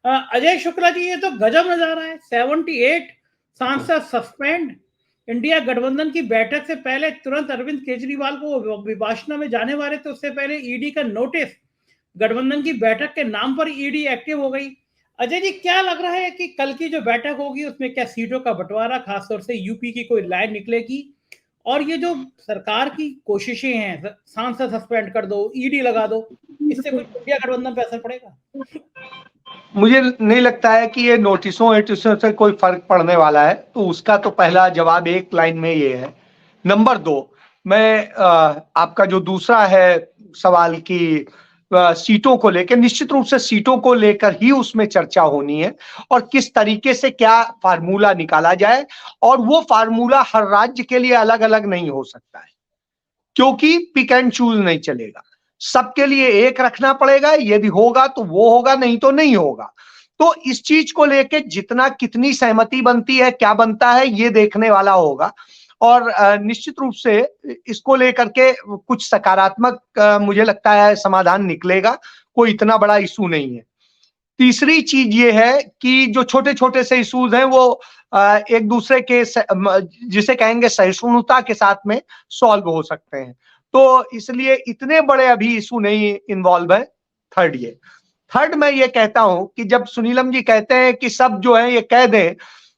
अजय शुक्ला जी, ये तो गजब नजारा है। 78 सांसद सस्पेंड। इंडिया गठबंधन की बैठक से पहले तुरंत अरविंद केजरीवाल को विपाशना में जाने वाले थे, उससे पहले ईडी का नोटिस। गठबंधन की बैठक के नाम पर ईडी एक्टिव हो गई। अजय जी, क्या लग रहा है कि कल की जो बैठक होगी उसमें क्या सीटों का बंटवारा, खासतौर से यूपी की कोई लाइन निकलेगी? और ये जो सरकार की कोशिशें हैं, सांसद सस्पेंड कर दो, ईडी लगा दो, इससे कुछ इंडिया गठबंधन पे असर पड़ेगा? मुझे नहीं लगता है कि ये नोटिसों एटिसों से कोई फर्क पड़ने वाला है। तो उसका तो पहला जवाब एक लाइन में ये है। नंबर 2, मैं आपका जो दूसरा है सवाल की सीटों को लेकर, निश्चित रूप से सीटों को लेकर ही उसमें चर्चा होनी है और किस तरीके से क्या फार्मूला निकाला जाए। और वो फार्मूला हर राज्य के लिए अलग अलग नहीं हो सकता है, क्योंकि पिक एंड चूज नहीं चलेगा। सबके लिए एक रखना पड़ेगा, यदि होगा तो वो होगा, नहीं तो नहीं होगा। तो इस चीज को लेके जितना कितनी सहमति बनती है, क्या बनता है, ये देखने वाला होगा। और निश्चित रूप से इसको लेकर के कुछ सकारात्मक मुझे लगता है समाधान निकलेगा। कोई इतना बड़ा इशू नहीं है। तीसरी चीज ये है कि जो छोटे छोटे से इश्यूज हैं वो एक दूसरे के जिसे कहेंगे सहिष्णुता के साथ में सॉल्व हो सकते हैं। तो इसलिए इतने बड़े अभी इशू नहीं इन्वॉल्व है। थर्ड मैं ये कहता हूं कि जब सुनीलम जी कहते हैं कि सब जो है ये कह दें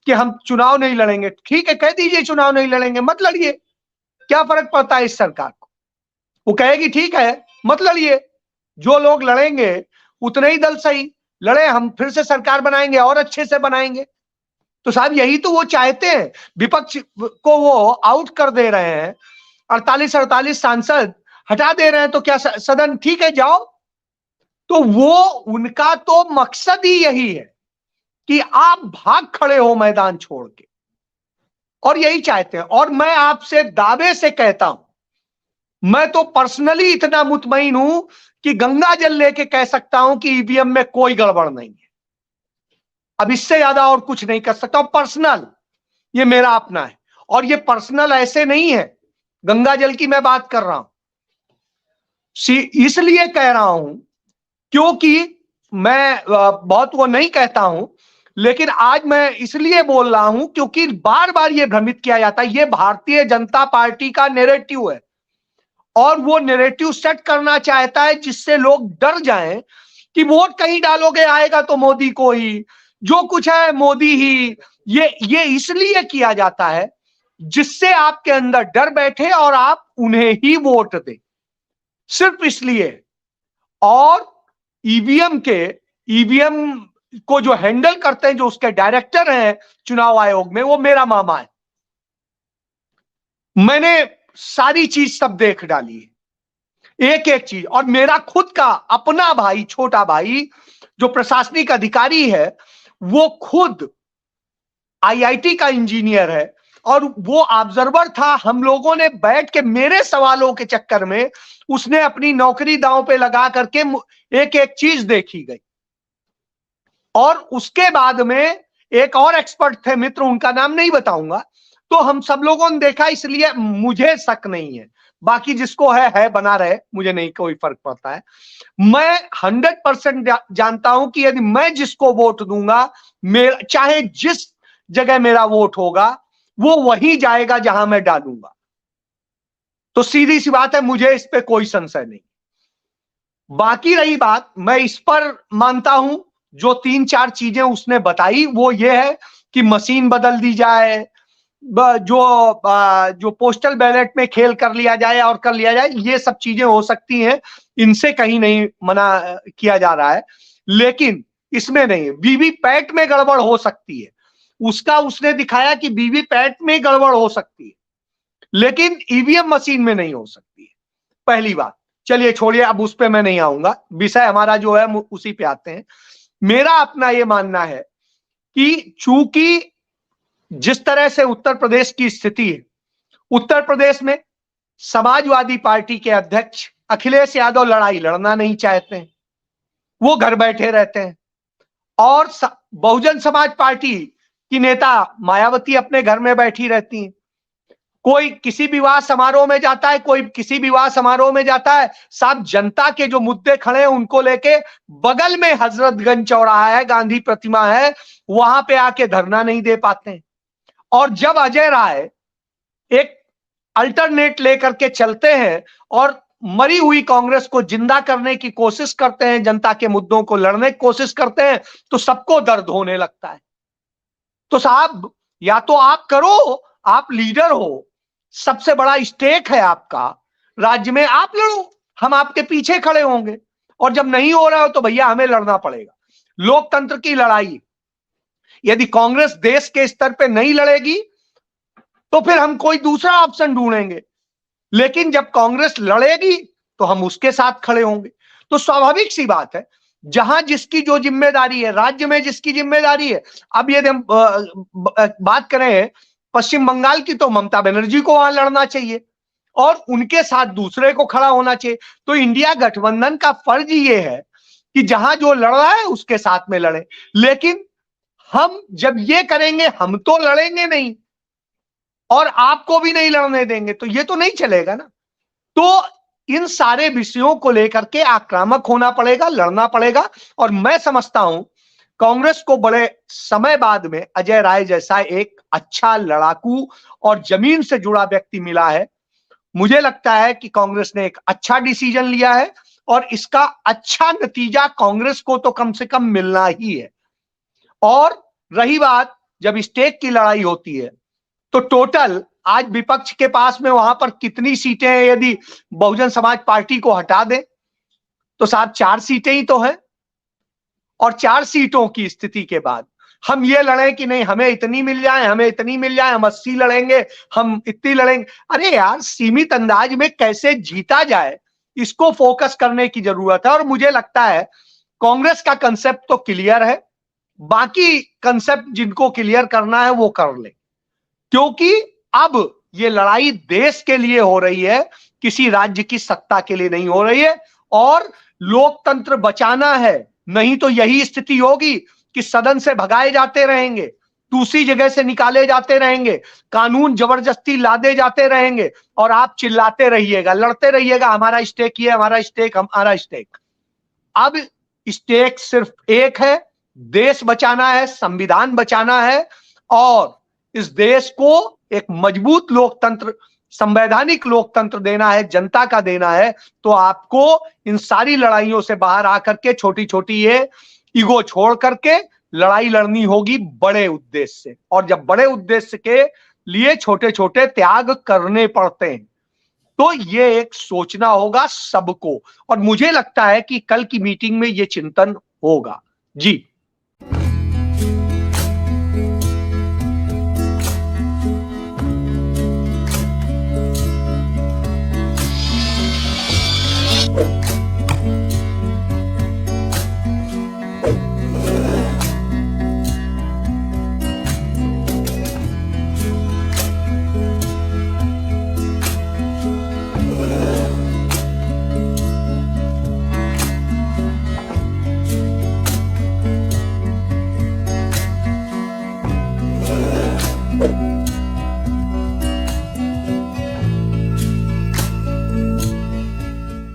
कि हम चुनाव नहीं लड़ेंगे, ठीक है, कह दीजिए चुनाव नहीं लड़ेंगे, मत लड़िए। क्या फर्क पड़ता है इस सरकार को? वो कहेगी ठीक है मत लड़िए, जो लोग लड़ेंगे उतने ही दल सही लड़े, हम फिर से सरकार बनाएंगे और अच्छे से बनाएंगे। तो साहब यही तो वो चाहते हैं। विपक्ष को वो आउट कर दे रहे हैं, 48 सांसद हटा दे रहे हैं, तो क्या सदन ठीक है जाओ? तो वो उनका तो मकसद ही यही है कि आप भाग खड़े हो मैदान छोड़ के, और यही चाहते हैं। और मैं आपसे दावे से कहता हूं, मैं तो पर्सनली इतना मुतमईन हूं कि गंगा जल लेके कह सकता हूं कि ईवीएम में कोई गड़बड़ नहीं है। अब इससे ज्यादा और कुछ नहीं कर सकता हूं। पर्सनल, ये मेरा अपना है। और ये पर्सनल ऐसे नहीं है, गंगा जल की मैं बात कर रहा हूं। इसलिए कह रहा हूं क्योंकि मैं बहुत वो नहीं कहता हूं, लेकिन आज मैं इसलिए बोल रहा हूं क्योंकि बार बार ये भ्रमित किया जाता है। ये भारतीय जनता पार्टी का नैरेटिव है और वो नैरेटिव सेट करना चाहता है जिससे लोग डर जाएं कि वोट कहीं डालोगे आएगा तो मोदी को ही, जो कुछ है मोदी ही। ये इसलिए किया जाता है जिससे आपके अंदर डर बैठे और आप उन्हें ही वोट दें, सिर्फ इसलिए। और ईवीएम को जो हैंडल करते हैं, जो उसके डायरेक्टर हैं चुनाव आयोग में, वो मेरा मामा है। मैंने सारी चीज सब देख डाली है, एक एक चीज। और मेरा खुद का अपना भाई, छोटा भाई जो प्रशासनिक अधिकारी है, वो खुद आईआईटी का इंजीनियर है और वो ऑब्जर्वर था। हम लोगों ने बैठ के, मेरे सवालों के चक्कर में उसने अपनी नौकरी दांव पे लगा करके एक एक चीज देखी गई। और उसके बाद में एक और एक्सपर्ट थे मित्र, उनका नाम नहीं बताऊंगा। तो हम सब लोगों ने देखा, इसलिए मुझे शक नहीं है। बाकी जिसको है बना रहे, मुझे नहीं कोई फर्क पड़ता है। मैं 100% जानता हूं कि यदि मैं जिसको वोट दूंगा, मेरा चाहे जिस जगह मेरा वोट होगा वो वहीं जाएगा जहां मैं डालूंगा। तो सीधी सी बात है, मुझे इस पे कोई संशय नहीं। बाकी रही बात, मैं इस पर मानता हूं जो 3-4 चीजें उसने बताई, वो ये है कि मशीन बदल दी जाए, जो पोस्टल बैलेट में खेल कर लिया जाए और कर लिया जाए, ये सब चीजें हो सकती हैं, इनसे कहीं नहीं मना किया जा रहा है। लेकिन इसमें नहीं, वीवीपैट में गड़बड़ हो सकती है, उसका उसने दिखाया कि वीवीपैट में गड़बड़ हो सकती है, लेकिन ईवीएम मशीन में नहीं हो सकती है। पहली बात, चलिए छोड़िए, अब उस पर मैं नहीं आऊंगा, विषय हमारा जो है उसी पे आते हैं। मेरा अपना यह मानना है कि चूंकि जिस तरह से उत्तर प्रदेश की स्थिति है, उत्तर प्रदेश में समाजवादी पार्टी के अध्यक्ष अखिलेश यादव लड़ाई लड़ना नहीं चाहते हैं, वो घर बैठे रहते हैं। और बहुजन समाज पार्टी की नेता मायावती अपने घर में बैठी रहती हैं। कोई किसी विवाह समारोह में जाता है, कोई किसी विवाह समारोह में जाता है, साहब जनता के जो मुद्दे खड़े हैं उनको लेके बगल में हजरतगंज चौराहा है, गांधी प्रतिमा है, वहां पे आके धरना नहीं दे पाते हैं। और जब अजय राय एक अल्टरनेट लेकर के चलते हैं और मरी हुई कांग्रेस को जिंदा करने की कोशिश करते हैं, जनता के मुद्दों को लड़ने की कोशिश करते हैं, तो सबको दर्द होने लगता है। तो साहब या तो आप करो, आप लीडर हो, सबसे बड़ा स्टेक है आपका राज्य में, आप लड़ो, हम आपके पीछे खड़े होंगे। और जब नहीं हो रहा हो तो भैया हमें लड़ना पड़ेगा। लोकतंत्र की लड़ाई, यदि कांग्रेस देश के स्तर पे नहीं लड़ेगी तो फिर हम कोई दूसरा ऑप्शन ढूंढेंगे, लेकिन जब कांग्रेस लड़ेगी तो हम उसके साथ खड़े होंगे। तो स्वाभाविक सी बात है, जहां जिसकी जो जिम्मेदारी है, राज्य में जिसकी जिम्मेदारी है। अब यदि हम बात करें पश्चिम बंगाल की, तो ममता बनर्जी को वहां लड़ना चाहिए और उनके साथ दूसरे को खड़ा होना चाहिए। तो इंडिया गठबंधन का फर्ज ये है कि जहां जो लड़ रहा है उसके साथ में लड़े। लेकिन हम जब ये करेंगे, हम तो लड़ेंगे नहीं और आपको भी नहीं लड़ने देंगे, तो ये तो नहीं चलेगा ना। तो इन सारे विषयों को लेकर के आक्रामक होना पड़ेगा, लड़ना पड़ेगा। और मैं समझता हूं कांग्रेस को बड़े समय बाद में अजय राय जैसा एक अच्छा लड़ाकू और जमीन से जुड़ा व्यक्ति मिला है। मुझे लगता है कि कांग्रेस ने एक अच्छा डिसीजन लिया है और इसका अच्छा नतीजा कांग्रेस को तो कम से कम मिलना ही है। और रही बात जब स्टेट की लड़ाई होती है, तो टोटल आज विपक्ष के पास में वहां पर कितनी सीटें हैं? यदि बहुजन समाज पार्टी को हटा दें तो साहब 4 सीटें ही तो हैं। और 4 सीटों की स्थिति के बाद हम ये लड़ें कि नहीं हमें इतनी मिल जाए, हमें इतनी मिल जाए, हम 80 लड़ेंगे, हम इतनी लड़ेंगे। अरे यार, सीमित अंदाज में कैसे जीता जाए, इसको फोकस करने की जरूरत है। और मुझे लगता है कांग्रेस का कंसेप्ट तो क्लियर है, बाकी कंसेप्ट जिनको क्लियर करना है वो कर ले, क्योंकि अब ये लड़ाई देश के लिए हो रही है, किसी राज्य की सत्ता के लिए नहीं हो रही है। और लोकतंत्र बचाना है, नहीं तो यही स्थिति होगी कि सदन से भगाए जाते रहेंगे, दूसरी जगह से निकाले जाते रहेंगे, कानून जबरदस्ती लादे जाते रहेंगे और आप चिल्लाते रहिएगा, लड़ते रहिएगा, हमारा स्टेक ये, हमारा स्टेक, हमारा स्टेक। अब स्टेक सिर्फ एक है, देश बचाना है, संविधान बचाना है और इस देश को एक मजबूत लोकतंत्र, संवैधानिक लोकतंत्र देना है, जनता का देना है। तो आपको इन सारी लड़ाइयों से बाहर आकर के छोटी छोटी ये ईगो छोड़ करके लड़ाई लड़नी होगी बड़े उद्देश्य से। और जब बड़े उद्देश्य के लिए छोटे छोटे त्याग करने पड़ते हैं तो ये एक सोचना होगा सबको। और मुझे लगता है कि कल की मीटिंग में ये चिंतन होगा। जी।